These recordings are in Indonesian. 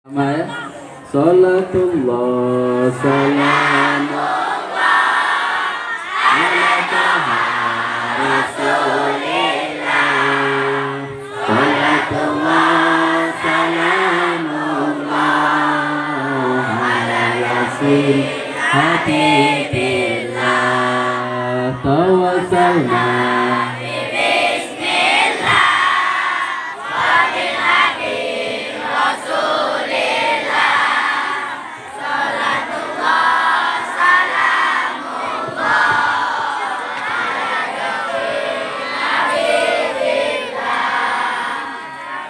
Sama ya. Salatullah salamullah ala taha rasulillah. Salatullah salamullah ala yasin habibillah. Tawassalna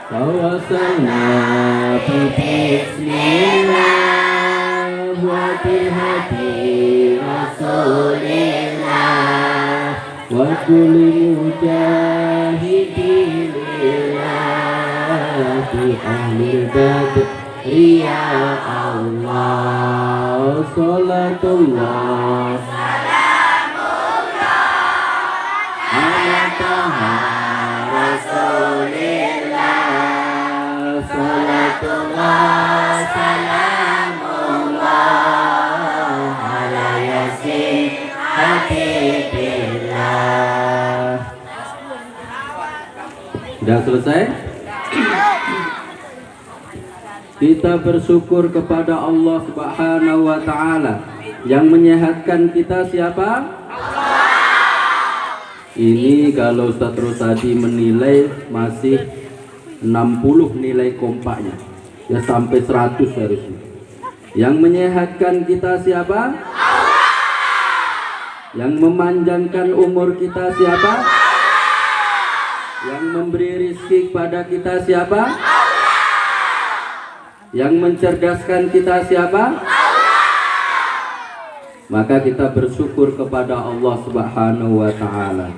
Tawassalna bismillah wa bihadi rasulillah wa kulli mujahidillah fi ahli badri ya Allah. Salatullah ala taha rasulillah. Salatullah salamullah ala yasin habibillah. Sudah selesai? Kita bersyukur kepada Allah Subhanahu wa Ta'ala. Yang menyehatkan kita siapa? Ini kalau Ustaz Rosadi menilai masih 60 nilai kompaknya, ya sampai 100 harusnya. Yang menyehatkan kita siapa? Yang memanjangkan umur kita siapa? Yang memberi rizki kepada kita siapa? Yang mencerdaskan kita siapa? Maka kita bersyukur kepada Allah Subhanahu wa Ta'ala.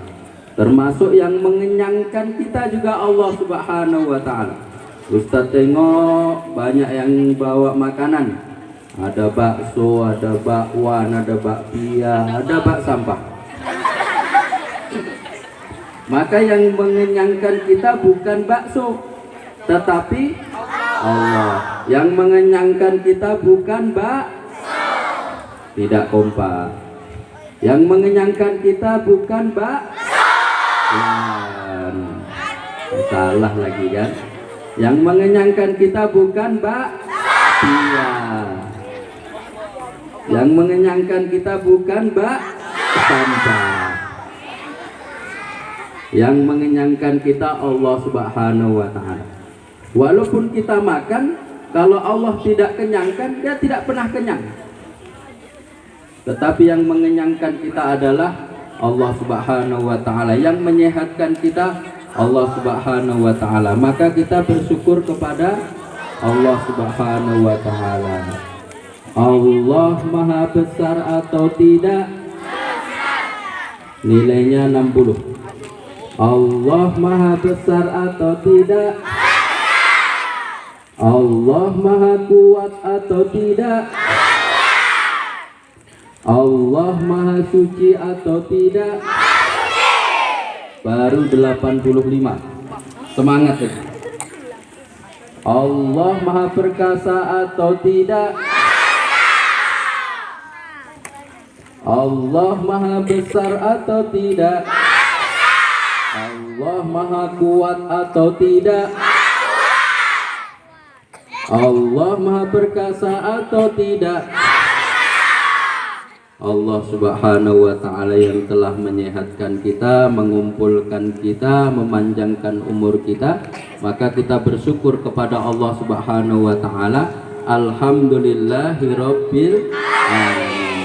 Termasuk yang mengenyangkan kita juga Allah Subhanahu wa Ta'ala. Ustaz tengok banyak yang bawa makanan. Ada bakso, ada bakwan, ada bakpia, ada bak sampah. Maka yang mengenyangkan kita bukan bakso, tetapi Allah. Yang mengenyangkan kita bukan bakso. Tidak kompak. Yang mengenyangkan kita bukan bakso. Salah lagi kan? Yang mengenyangkan kita bukan bakpia. Yang mengenyangkan kita bukan sampah. Yang mengenyangkan kita Allah Subhanahu wa Ta'ala. Walaupun kita makan, kalau Allah tidak kenyangkan, dia tidak pernah kenyang. Tetapi yang mengenyangkan kita adalah Allah Subhanahu wa Ta'ala. Yang menyehatkan kita Allah Subhanahu wa Ta'ala. Maka kita bersyukur kepada Allah Subhanahu wa Ta'ala. Allah maha besar atau tidak? Nilainya 60. Allah maha besar atau tidak? Allah maha kuat atau tidak? Allah maha suci atau tidak? Baru 85. Semangat ya. Allah maha perkasa atau tidak? Allah maha besar atau tidak? Allah maha kuat atau tidak? Allah maha perkasa atau tidak? Allah Subhanahu wa Ta'ala yang telah menyehatkan kita, mengumpulkan kita, memanjangkan umur kita. Maka kita bersyukur kepada Allah Subhanahu wa Ta'ala. Alhamdulillahirabbil alamin.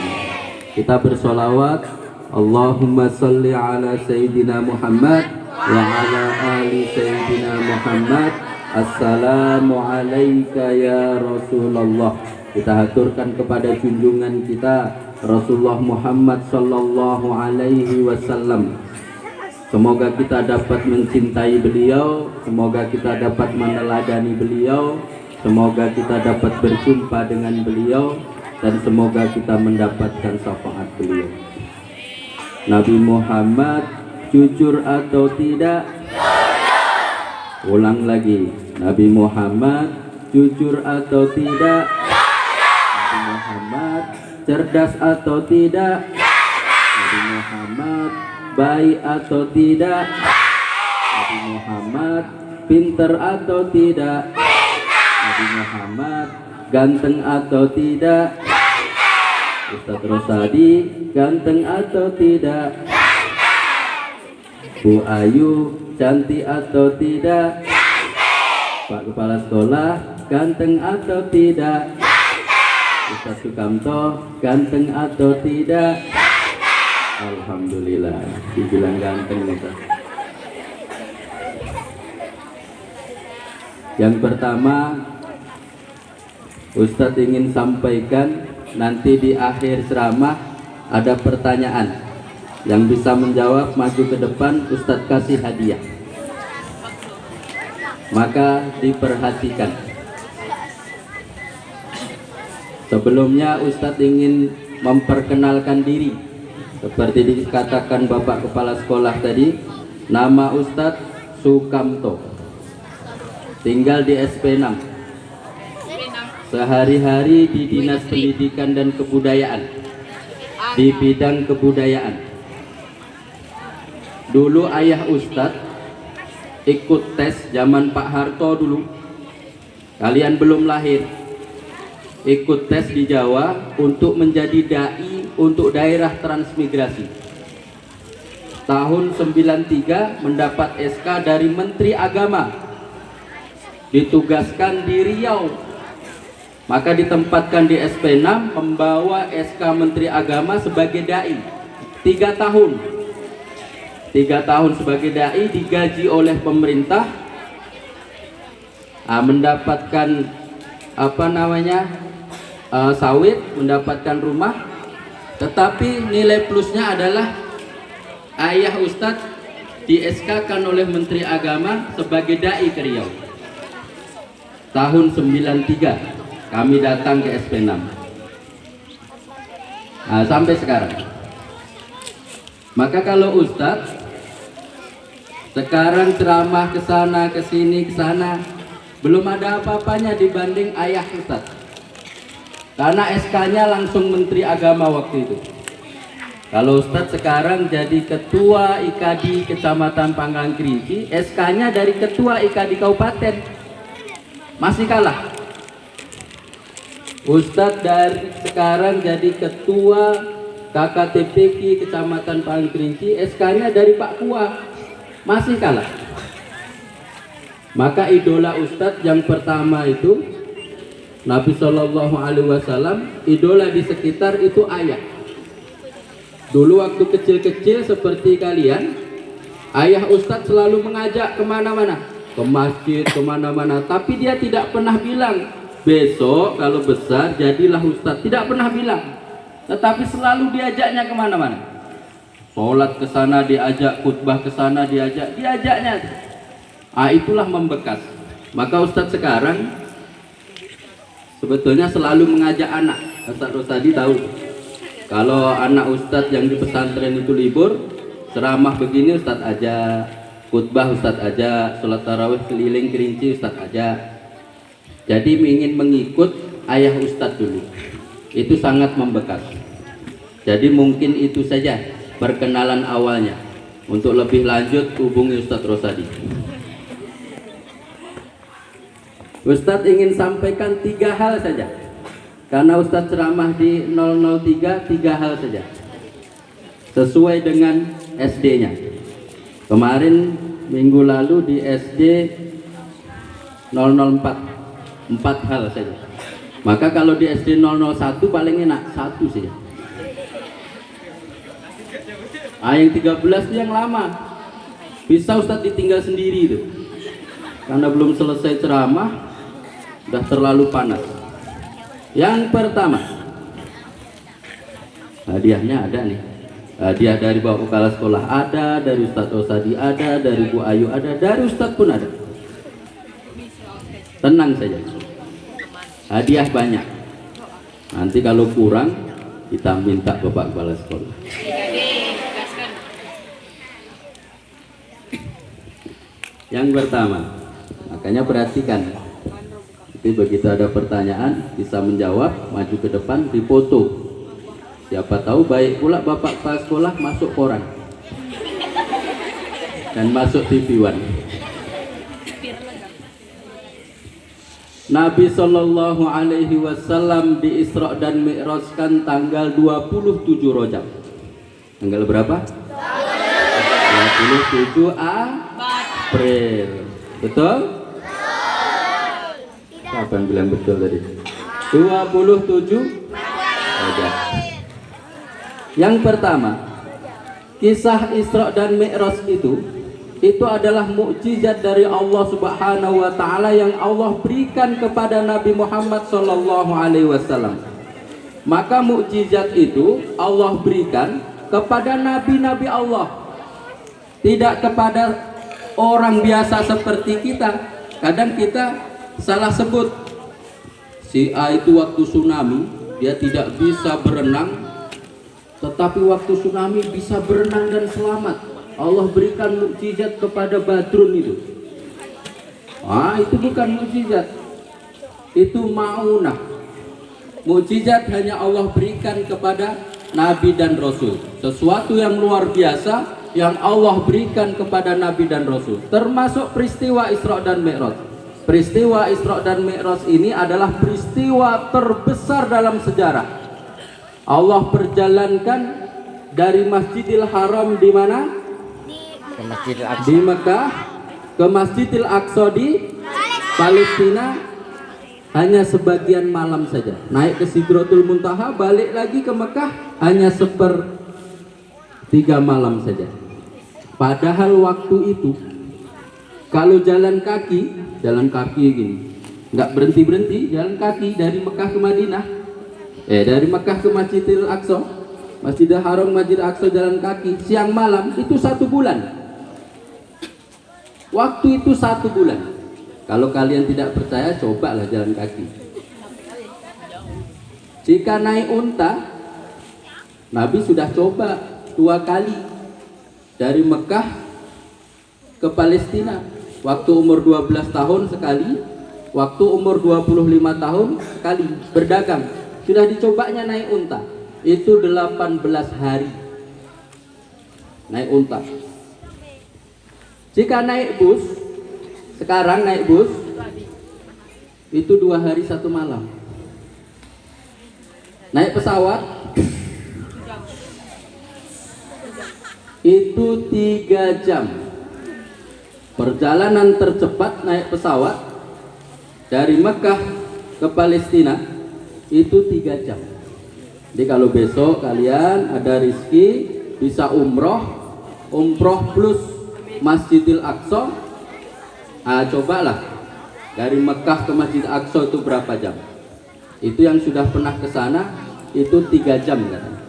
Kita bersolawat, Allahumma salli ala Sayyidina Muhammad wa ala ali Sayyidina Muhammad. Assalamu alayka ya Rasulullah. Kita haturkan kepada junjungan kita Rasulullah Muhammad sallallahu alaihi wasallam. Semoga kita dapat mencintai beliau, semoga kita dapat meneladani beliau, semoga kita dapat berjumpa dengan beliau, dan semoga kita mendapatkan syafaat beliau. Nabi Muhammad jujur atau tidak? Ulang lagi, Nabi Muhammad jujur atau tidak? Nabi Muhammad cerdas atau tidak? Nabi Muhammad baik atau tidak? Nabi Muhammad pinter atau tidak? Nabi Muhammad ganteng atau tidak? Ustadz Rosadi ganteng atau tidak? Bu Ayu cantik atau tidak? Pak Kepala Sekolah ganteng atau tidak? Ustadz Sukamto ganteng atau tidak? Alhamdulillah dibilang ganteng Ustadz. Yang pertama Ustadz ingin sampaikan, nanti di akhir ceramah ada pertanyaan. Yang bisa menjawab maju ke depan, Ustadz kasih hadiah. Maka diperhatikan. Sebelumnya Ustadz ingin memperkenalkan diri. Seperti dikatakan Bapak Kepala Sekolah tadi, nama Ustadz Sukamto, tinggal di SP6. Sehari-hari di Dinas Pendidikan dan Kebudayaan, di bidang kebudayaan. Dulu ayah Ustadz ikut tes zaman Pak Harto dulu. Kalian belum lahir. Ikut tes di Jawa untuk menjadi dai untuk daerah transmigrasi. Tahun 93 mendapat SK dari Menteri Agama. Ditugaskan di Riau. Maka ditempatkan di SP6, membawa SK Menteri Agama sebagai dai 3 tahun. 3 tahun sebagai dai, digaji oleh pemerintah, mendapatkan sawit, mendapatkan rumah. Tetapi nilai plusnya adalah ayah Ustadz di SK kan oleh Menteri Agama sebagai dai ke Riau. Tahun 93 kami datang ke SP6. Sampai sekarang. Maka kalau Ustadz sekarang ceramah ke sana, ke sini, ke sana, belum ada apa-apanya dibanding ayah Ustadz. Karena SK-nya langsung Menteri Agama waktu itu. Kalau Ustadz sekarang jadi Ketua IKADI Kecamatan Pangkalan Kerinci, SK-nya dari Ketua IKADI Kabupaten. Masih kalah. Ustadz dari sekarang jadi Ketua KKTPK Kecamatan Pangkalan Kerinci, SK-nya dari Pak Kua, masih kalah. Maka idola Ustadz yang pertama itu Nabi Shallallahu Alaihi Wasallam, idola di sekitar itu ayah. Dulu waktu kecil-kecil seperti kalian, ayah Ustadz selalu mengajak kemana-mana, ke masjid, kemana-mana, tapi dia tidak pernah bilang besok kalau besar jadilah Ustadz, tidak pernah bilang. Tetapi selalu diajaknya kemana-mana. Sholat ke sana diajak, khutbah ke sana diajaknya. Itulah membekas. Maka Ustadz sekarang sebetulnya selalu mengajak anak. Ustadz Rosadi tahu, kalau anak Ustadz yang di pesantren itu libur, ceramah begini Ustadz aja, khutbah Ustadz aja, sholat tarawih keliling Kerinci Ustadz aja. Jadi ingin mengikut ayah Ustadz dulu. Itu sangat membekas. Jadi mungkin itu saja perkenalan awalnya. Untuk lebih lanjut hubungi Ustadz Rosadi. Ustadz ingin sampaikan 3 hal saja. Karena Ustadz ceramah di 003, 3 hal saja. Sesuai dengan SD-nya. Kemarin minggu lalu di SD 004. 4 hal saja. Maka kalau di SD 001 paling enak 1 saja. Yang 13 itu yang lama. Bisa Ustadz ditinggal sendiri itu. Karena belum selesai ceramah, udah terlalu panas. Yang pertama, hadiahnya ada nih. Hadiah dari Bapak Kepala Sekolah ada, dari Ustadz Rosadi ada, dari Bu Ayu ada, dari Ustadz pun ada. Tenang saja. Hadiah banyak. Nanti kalau kurang kita minta Bapak Kepala Sekolah. Yang pertama, makanya perhatikan. Nanti begitu ada pertanyaan bisa menjawab, maju ke depan, dipoto. Siapa tahu baik pula bapak kepala sekolah masuk koran dan masuk TV One. Nabi Shallallahu Alaihi Wasallam di Isra dan Mi'rajkan tanggal 27 Rajab. Tanggal berapa? 27 April. Betul? Siapa yang bilang betul tadi? 27 Rajab. Yang pertama, kisah Isra dan Mi'raj itu adalah mukjizat dari Allah Subhanahu wa taala yang Allah berikan kepada Nabi Muhammad sallallahu alaihi wasallam. Maka mukjizat itu Allah berikan kepada nabi-nabi Allah. Tidak kepada orang biasa seperti kita. Kadang kita salah sebut. Si A itu waktu tsunami dia tidak bisa berenang, tetapi waktu tsunami bisa berenang dan selamat. Allah berikan mukjizat kepada Badrun itu. Itu bukan mukjizat, itu maunah. Mukjizat hanya Allah berikan kepada Nabi dan Rasul. Sesuatu yang luar biasa yang Allah berikan kepada Nabi dan Rasul. Termasuk peristiwa Isra dan Mi'raj. Peristiwa Isra dan Mi'raj ini adalah peristiwa terbesar dalam sejarah. Allah perjalankan dari Masjidil Haram di mana? Di Mekah ke Masjidil Aqsa di Palestina hanya sebagian malam saja. Naik ke Sidratul Muntaha, balik lagi ke Mekah hanya 1/3 malam saja. Padahal waktu itu kalau jalan kaki gini, nggak berhenti jalan kaki dari Mekah ke Madinah, dari Mekah ke Masjidil Aqsa, Masjidil Haram, Masjidil Aqsa jalan kaki siang malam itu 1 bulan. Waktu itu 1 bulan. Kalau kalian tidak percaya, cobalah jalan kaki. Jika naik unta, Nabi sudah coba 2 kali dari Mekah ke Palestina. Waktu umur 12 tahun sekali, waktu umur 25 tahun sekali berdagang. Sudah dicobanya naik unta. Itu 18 hari naik unta. Jika naik bus, sekarang naik bus itu 2 hari 1 malam. Naik pesawat itu 3 jam. Perjalanan tercepat naik pesawat dari Mekah ke Palestina itu 3 jam. Jadi kalau besok kalian ada rezeki bisa umroh plus Masjidil Aqsa, cobalah dari Mekah ke Masjidil Aqsa itu berapa jam? Itu yang sudah pernah ke sana itu 3 jam katanya.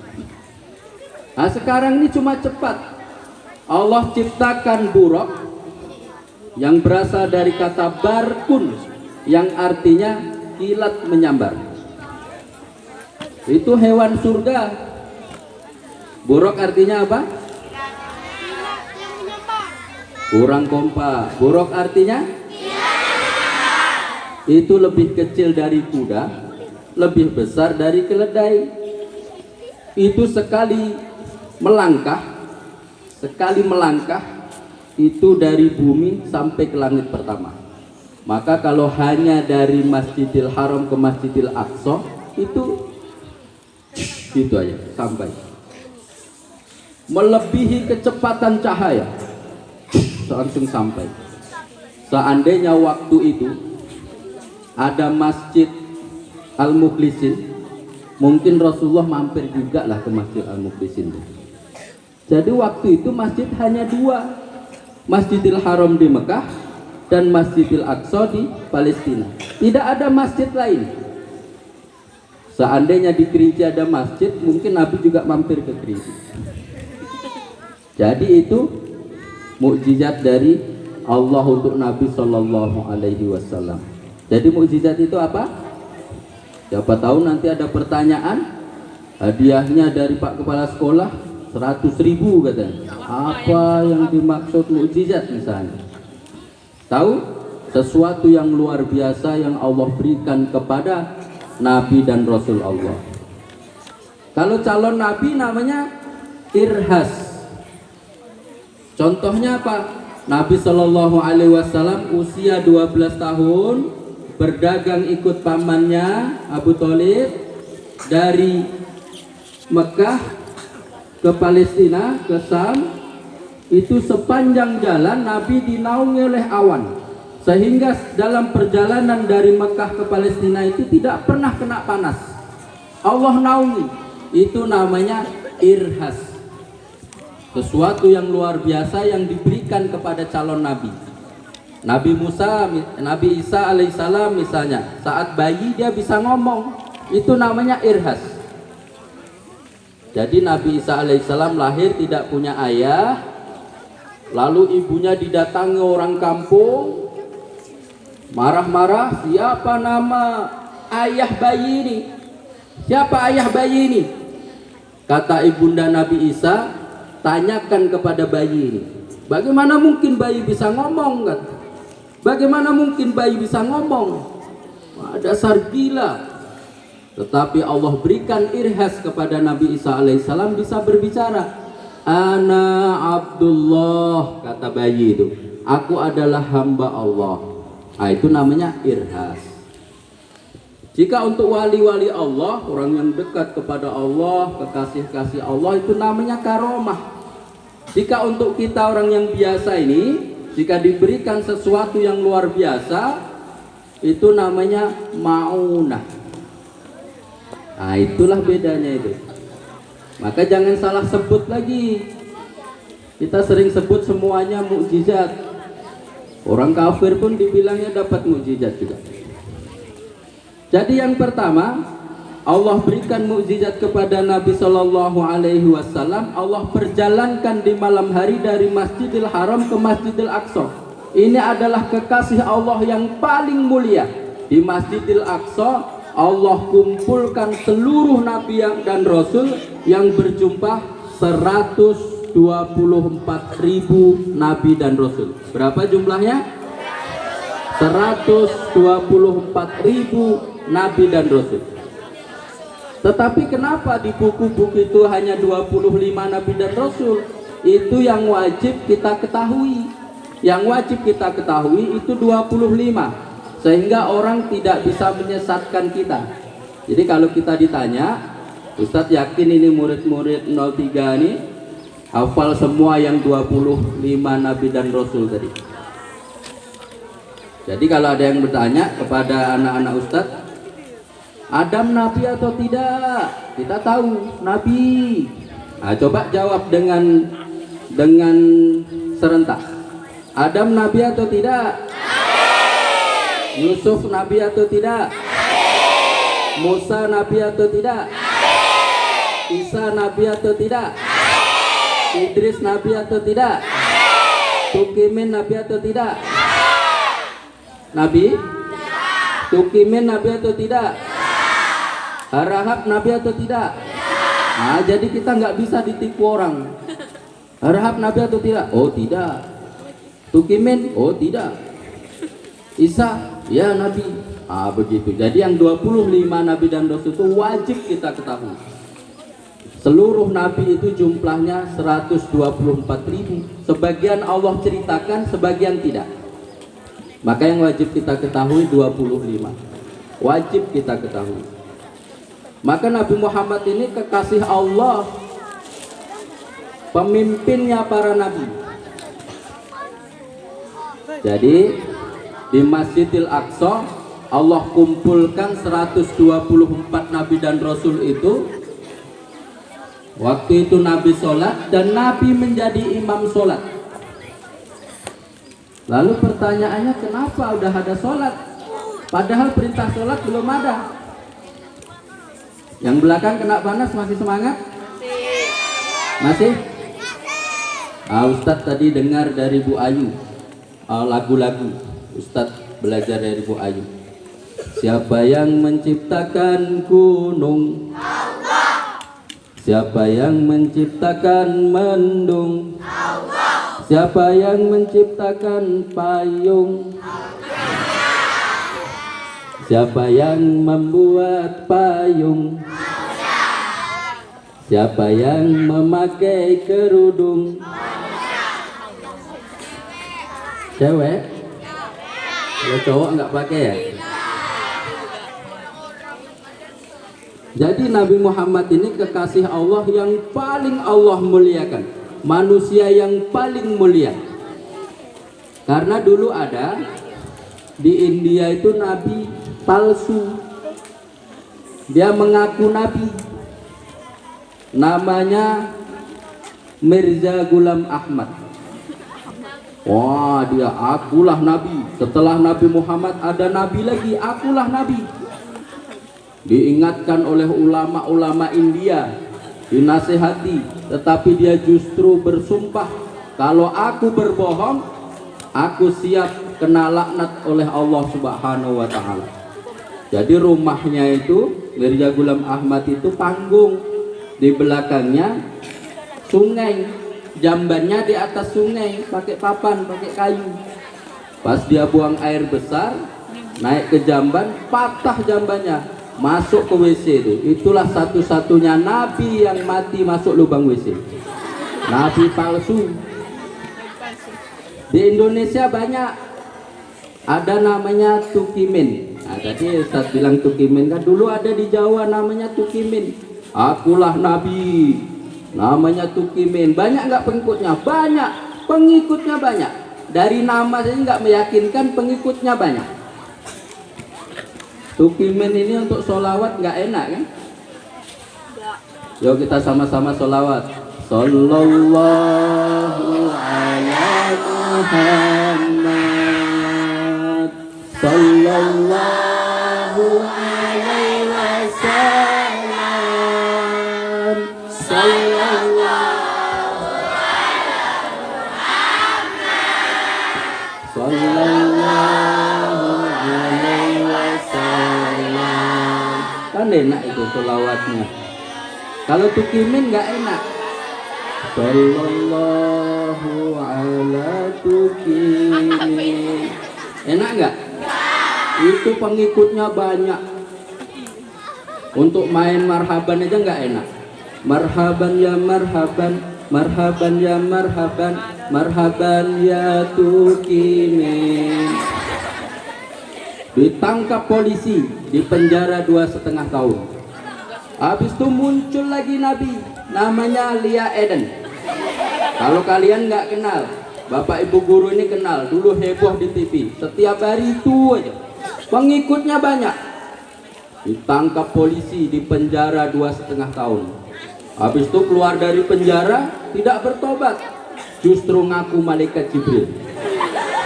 Sekarang ini cuma cepat. Allah ciptakan buraq yang berasal dari kata barkun yang artinya kilat menyambar. Itu hewan surga. Buraq artinya apa? Kurang kompak. Buraq artinya? Itu lebih kecil dari kuda, lebih besar dari keledai. Itu sekali melangkah itu dari bumi sampai ke langit pertama. Maka kalau hanya dari Masjidil Haram ke Masjidil Aqsa itu aja sampai melebihi kecepatan cahaya, langsung sampai. Seandainya waktu itu ada Masjid Al-Mukhlisin, mungkin Rasulullah mampir juga lah ke Masjid Al-Mukhlisin. Jadi waktu itu masjid hanya 2, Masjidil Haram di Mekah dan Masjidil Aqsa di Palestina. Tidak ada masjid lain. Seandainya di Kerinci ada masjid, mungkin Nabi juga mampir ke Kerinci. Jadi itu mukjizat dari Allah untuk Nabi Shallallahu Alaihi Wasallam. Jadi mukjizat itu apa? Siapa tahu nanti ada pertanyaan, hadiahnya dari Pak Kepala Sekolah 100.000 katanya. Apa yang dimaksud mukjizat misalnya? Tahu? sesuatu yang luar biasa yang Allah berikan kepada Nabi dan Rasul Allah. Kalau calon Nabi namanya irhas. Contohnya apa? Nabi Shallallahu Alaihi Wasallam usia 12 tahun berdagang ikut pamannya Abu Thalib dari Mekah ke Palestina ke Sam. Itu sepanjang jalan Nabi dinaungi oleh awan, sehingga dalam perjalanan dari Mekah ke Palestina itu tidak pernah kena panas. Allah naungi. Itu namanya irhas, sesuatu yang luar biasa yang diberikan kepada calon Nabi. Nabi Isa alaihissalam misalnya, saat bayi dia bisa ngomong, itu namanya irhas. Jadi Nabi Isa alaihissalam lahir tidak punya ayah, lalu ibunya didatangi orang kampung, marah-marah, siapa nama ayah bayi ini? Siapa ayah bayi ini? Kata ibunda Nabi Isa, tanyakan kepada bayi ini. Bagaimana mungkin bayi bisa ngomong? Kan? Bagaimana mungkin bayi bisa ngomong? Wah, dasar gila. Tetapi Allah berikan irhas kepada Nabi Isa alaihissalam, bisa berbicara. Ana Abdullah, kata bayi itu. Aku adalah hamba Allah. Nah, itu namanya irhas. Jika untuk wali-wali Allah, orang yang dekat kepada Allah, kekasih-kasih Allah, itu namanya karomah. Jika untuk kita orang yang biasa ini, jika diberikan sesuatu yang luar biasa, itu namanya maunah. Nah, itulah bedanya itu. Maka jangan salah sebut lagi. Kita sering sebut semuanya mukjizat. Orang kafir pun dibilangnya dapat mukjizat juga. Jadi yang pertama, Allah berikan mukjizat kepada Nabi Shallallahu Alaihi Wasallam. Allah perjalankan di malam hari dari Masjidil Haram ke Masjidil Aqsa. Ini adalah kekasih Allah yang paling mulia. Di Masjidil Aqsa Allah kumpulkan seluruh Nabi dan Rasul yang berjumlah 124.000 Nabi dan Rasul. Berapa jumlahnya? 124.000 Nabi dan Rasul. Tetapi kenapa di buku-buku itu hanya 25 Nabi dan Rasul? Itu yang wajib kita ketahui. Yang wajib kita ketahui itu 25, sehingga orang tidak bisa menyesatkan kita. Jadi kalau kita ditanya, Ustadz yakin ini murid-murid 03 ini hafal semua yang 25 Nabi dan Rasul tadi? Jadi kalau ada yang bertanya kepada anak-anak Ustadz, Adam Nabi atau tidak? Kita tahu Nabi. Nah, coba jawab dengan serentak. Adam Nabi atau tidak? Nabi. Yusuf Nabi atau tidak? Nabi. Musa Nabi atau tidak? Nabi. Isa Nabi atau tidak? Nabi. Idris Nabi atau tidak? Nabi. Tukimin Nabi atau tidak? Nabi? Tukimin Nabi atau tidak? Rahab Nabi atau tidak? Nah, jadi kita nggak bisa ditipu orang. Rahab Nabi atau tidak? Oh tidak. Tukimin? Oh tidak. Isa? Ya Nabi. Ah begitu. Jadi yang 25 Nabi dan Rasul itu wajib kita ketahui. Seluruh Nabi itu jumlahnya 124.000. Sebagian Allah ceritakan, sebagian tidak. Maka yang wajib kita ketahui 25. Wajib kita ketahui. Maka Nabi Muhammad ini kekasih Allah, pemimpinnya para nabi. Jadi di Masjidil Aqsa Allah kumpulkan 124 nabi dan rasul itu. Waktu itu Nabi sholat dan Nabi menjadi imam sholat. Lalu pertanyaannya, kenapa udah ada sholat? Padahal perintah sholat belum ada. Yang belakang kena panas masih semangat? Masih? Ustadz tadi dengar dari Bu Ayu lagu-lagu. Ustadz belajar dari Bu Ayu. Siapa yang menciptakan gunung? Allah. Siapa yang menciptakan mendung? Allah. Siapa yang menciptakan payung? Allah. Siapa yang membuat payung? Siapa yang memakai kerudung? Cewek? Kalau cowok nggak pakai ya? Jadi Nabi Muhammad ini kekasih Allah yang paling Allah muliakan, manusia yang paling mulia. Karena dulu ada di India itu nabi palsu. Dia mengaku nabi. Namanya Mirza Ghulam Ahmad. Wah, dia akulah nabi. Setelah Nabi Muhammad ada nabi lagi, akulah nabi. Diingatkan oleh ulama-ulama India, dinasehati, tetapi dia justru bersumpah, kalau aku berbohong, aku siap kena laknat oleh Allah Subhanahu wa Ta'ala. Jadi rumahnya itu, Mirza Ghulam Ahmad itu panggung, di belakangnya sungai, jambannya di atas sungai, pakai papan, pakai kayu. Pas dia buang air besar, naik ke jamban, patah jambannya, masuk ke WC itu. Itulah satu-satunya nabi yang mati masuk lubang WC. Nabi palsu. Di Indonesia banyak. Ada namanya Tukimin. Nah, tadi Ustaz bilang Tukimin kan, dulu ada di Jawa namanya Tukimin. Akulah nabi. Namanya Tukimin. Banyak nggak pengikutnya? Banyak. Pengikutnya banyak. Dari nama saja nggak meyakinkan, pengikutnya banyak. Tukimin ini untuk sholawat nggak enak kan? Yuk kita sama-sama sholawat. Sallallahu ala Muhammad, sallallahu alaihi wasallam, sallallahu ala Muhammad, sallallahu alaihi wasallam. Kan enak itu sholawatnya. Kalau Tukimin nggak enak. Sallallahu ala Tukimin. Enak nggak? Itu pengikutnya banyak. Untuk main marhaban aja nggak enak. Marhaban ya marhaban, marhaban ya marhaban, marhaban ya Tukimin. Ditangkap polisi, dipenjara 2,5 tahun. Habis itu muncul lagi nabi, namanya Lia Eden. Kalau kalian nggak kenal, bapak ibu guru ini kenal, dulu heboh di TV. Setiap hari itu aja, pengikutnya banyak. Ditangkap polisi, dipenjara 2,5 tahun. Habis itu keluar dari penjara, tidak bertobat, justru ngaku malaikat Jibril.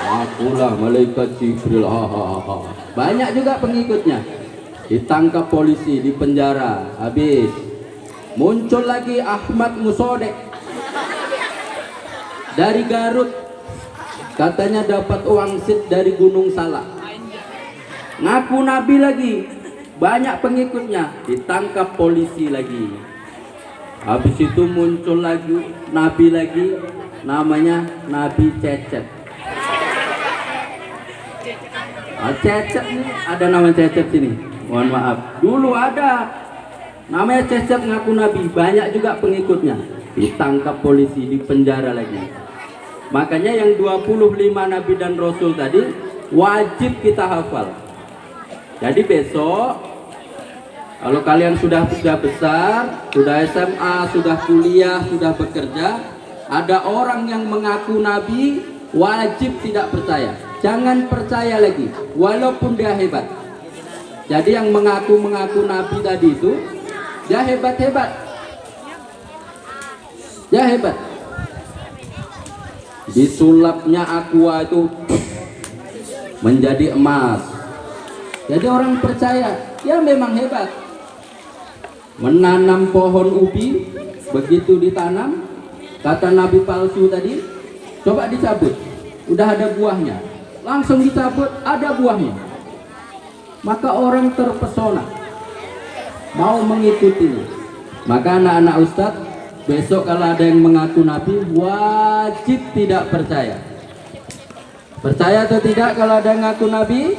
Akulah malaikat Jibril. Banyak juga pengikutnya. Ditangkap polisi, dipenjara, habis. Muncul lagi Ahmad Musodek dari Garut, katanya dapat wangsit dari Gunung Salak. Ngaku nabi lagi, banyak pengikutnya, ditangkap polisi lagi. Habis itu muncul lagi nabi lagi, namanya Nabi Cecep. Cecep nih, ada nama Cecep sini. Mohon maaf, dulu ada namanya Cecep ngaku nabi, banyak juga pengikutnya. Ditangkap polisi, dipenjara lagi. Makanya yang 25 nabi dan rasul tadi wajib kita hafal. Jadi besok kalau kalian sudah besar, sudah SMA, sudah kuliah, sudah bekerja, ada orang yang mengaku nabi, wajib tidak percaya. Jangan percaya lagi, walaupun dia hebat. Jadi yang mengaku nabi tadi itu, dia hebat. Dia hebat. Disulapnya aqua itu menjadi emas. Jadi orang percaya, ya memang hebat. Menanam pohon ubi, begitu ditanam, kata nabi palsu tadi, coba dicabut, udah ada buahnya. Langsung dicabut, ada buahnya. Maka orang terpesona, mau mengikutinya. Maka anak-anak ustadz, besok kalau ada yang mengaku nabi, wajib tidak percaya. Percaya atau tidak kalau ada yang mengaku nabi?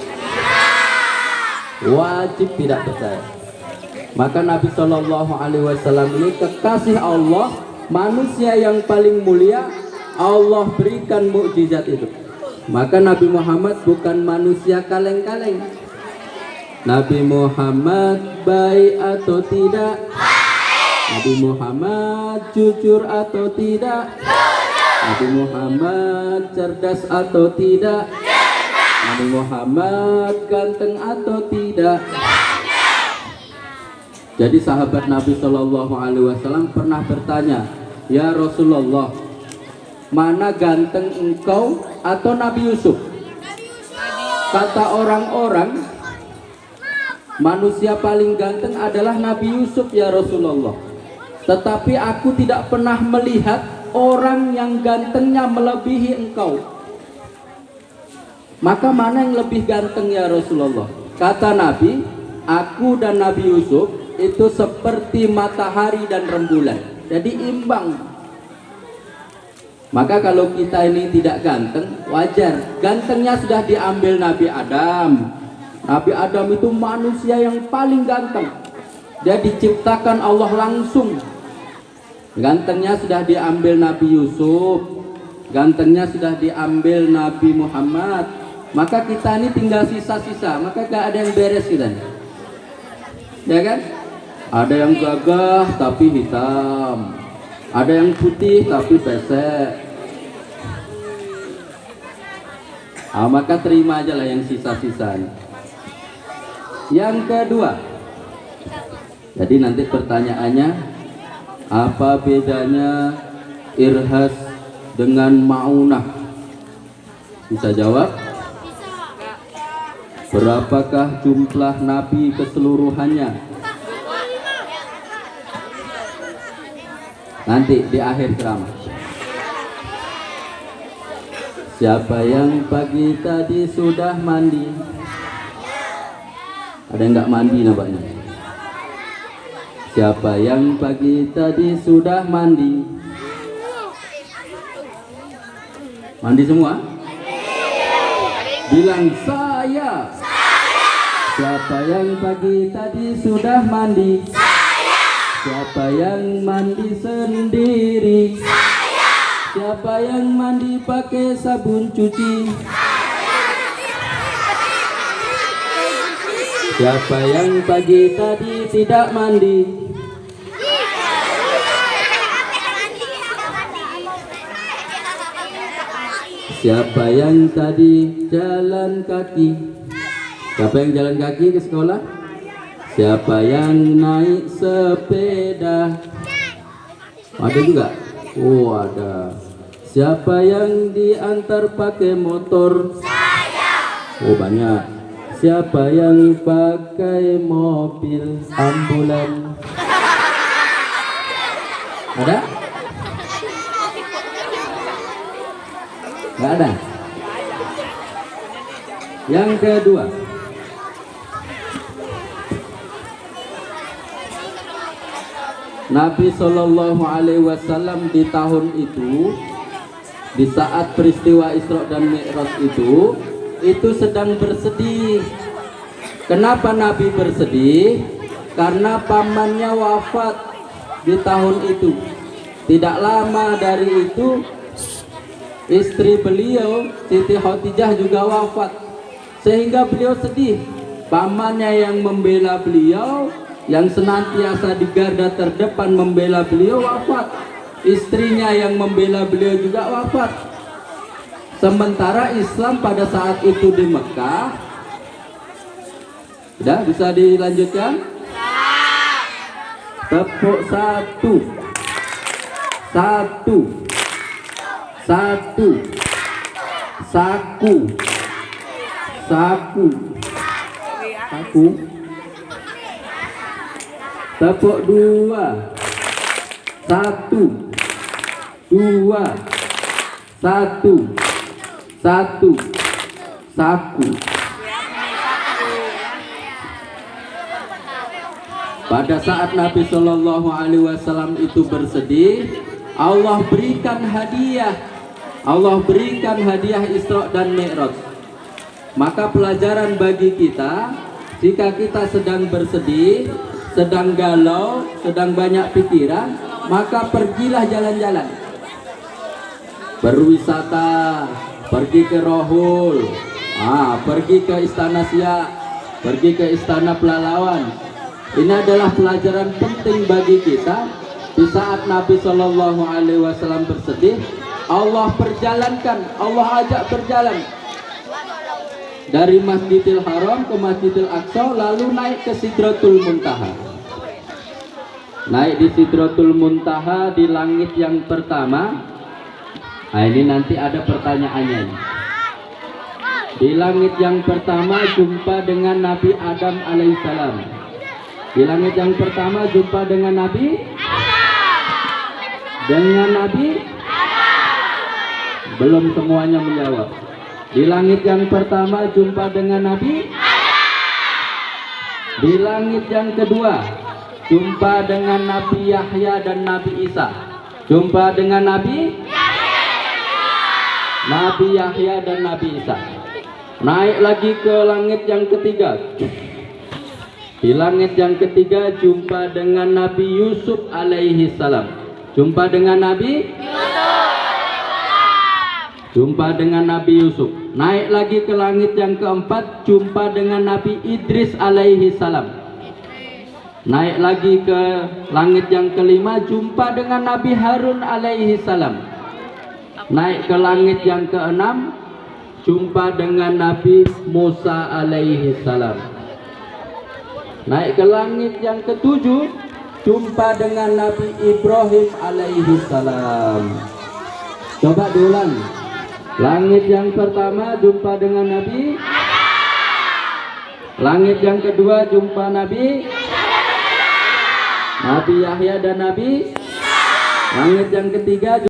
wajib tidak percaya. Maka Nabi Shallallahu Alaihi Wasallam ini kekasih Allah, manusia yang paling mulia, Allah berikan mukjizat itu. Maka Nabi Muhammad bukan manusia kaleng-kaleng. Nabi Muhammad baik atau tidak? Nabi Muhammad jujur atau tidak? Nabi Muhammad cerdas atau tidak? Nabi Muhammad ganteng atau tidak? Jadi sahabat Nabi Shallallahu Alaihi Wasallam pernah bertanya, ya Rasulullah, mana ganteng engkau atau Nabi Yusuf? Kata orang-orang, manusia paling ganteng adalah Nabi Yusuf ya Rasulullah. Tetapi aku tidak pernah melihat orang yang gantengnya melebihi engkau. Maka mana yang lebih ganteng ya Rasulullah? Kata Nabi, aku dan Nabi Yusuf itu seperti matahari dan rembulan, jadi imbang. Maka kalau kita ini tidak ganteng, wajar. Gantengnya sudah diambil Nabi Adam. Nabi Adam itu manusia yang paling ganteng. Dia diciptakan Allah langsung. Gantengnya sudah diambil Nabi Yusuf. Gantengnya sudah diambil Nabi Muhammad. Maka kita ini tinggal sisa-sisa. Maka gak ada yang beres kita. Ya kan? Ada yang gagah tapi hitam. Ada yang putih tapi pesek. Maka terima aja lah yang sisa-sisanya. Yang kedua, jadi nanti pertanyaannya, apa bedanya irhas dengan maunah? Bisa jawab? Berapakah jumlah nabi keseluruhannya? Nanti di akhir ceramah. Siapa yang pagi tadi sudah mandi? Ada yang nggak mandi nampaknya? Siapa yang pagi tadi sudah mandi? Mandi semua? Bilang saya. Siapa yang pagi tadi sudah mandi? Siapa yang mandi sendiri? Siapa yang mandi pakai sabun cuci? Siapa yang pagi tadi tidak mandi? Siapa yang tadi jalan kaki? Siapa yang jalan kaki ke sekolah? Siapa yang naik sepeda? Ada juga? Oh ada. Siapa yang diantar pakai motor? Oh banyak. Siapa yang pakai mobil ambulan? Ada? Nggak ada. Yang kedua, Nabi Shallallahu Alaihi Wasallam di tahun itu, di saat peristiwa Isra dan Mi'raj itu sedang bersedih. Kenapa Nabi bersedih? Karena pamannya wafat di tahun itu. Tidak lama dari itu istri beliau Siti Khadijah juga wafat, sehingga beliau sedih. Pamannya yang membela beliau, yang senantiasa di garda terdepan membela beliau wafat. Istrinya yang membela beliau juga wafat. Sementara Islam pada saat itu di Mekah. Sudah bisa dilanjutkan? Tepuk satu. Satu. Satu. Saku. Saku. Saku. Tepuk dua. Satu. Dua. Satu. Satu. Saku. Pada saat Nabi Shallallahu Alaihi Wasallam itu bersedih, Allah berikan hadiah. Allah berikan hadiah Isra dan Mi'raj. Maka pelajaran bagi kita, Jika kita sedang bersedih, sedang galau, sedang banyak pikiran, maka pergilah jalan-jalan, berwisata, pergi ke Rohul, pergi ke Istana Siak, pergi ke Istana Pelalawan. Ini adalah pelajaran penting bagi kita. Di saat Nabi Shallallahu Alaihi Wasallam bersedih, Allah perjalankan, Allah ajak berjalan dari Masjidil Haram ke Masjidil Aqsa, lalu naik ke Sidratul Muntaha. Naik di Sidratul Muntaha di langit yang pertama. Nah, ini nanti ada pertanyaannya. Di langit yang pertama jumpa dengan Nabi Adam alaihissalam. Di langit yang pertama jumpa dengan Nabi belum semuanya menjawab. Di langit yang pertama jumpa dengan Nabi. Di langit yang kedua jumpa dengan Nabi Yahya dan Nabi Isa. Jumpa dengan Nabi Yahya dan Nabi Isa. Naik lagi ke langit yang ketiga. Di langit yang ketiga jumpa dengan Nabi Yusuf alaihi salam. Jumpa dengan Nabi Yusuf. Naik lagi ke langit yang keempat, jumpa dengan Nabi Idris alaihi salam. Naik lagi ke langit yang kelima, jumpa dengan Nabi Harun alaihi salam. Naik ke langit yang keenam, jumpa dengan Nabi Musa alaihi salam. Naik ke langit yang ketujuh, jumpa dengan Nabi Ibrahim alaihi salam. Coba diulang. Langit yang pertama jumpa dengan Nabi. Langit yang kedua jumpa Nabi Yahya dan Nabi. Langit yang ketiga